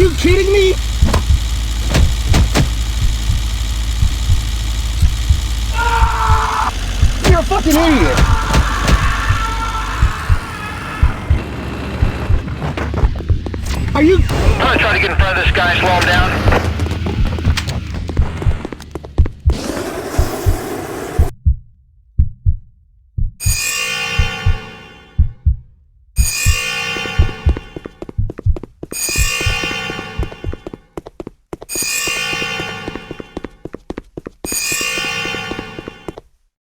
you kidding me? You're a fucking idiot. Are you... I'm gonna try to get in front of this guy, slow him down.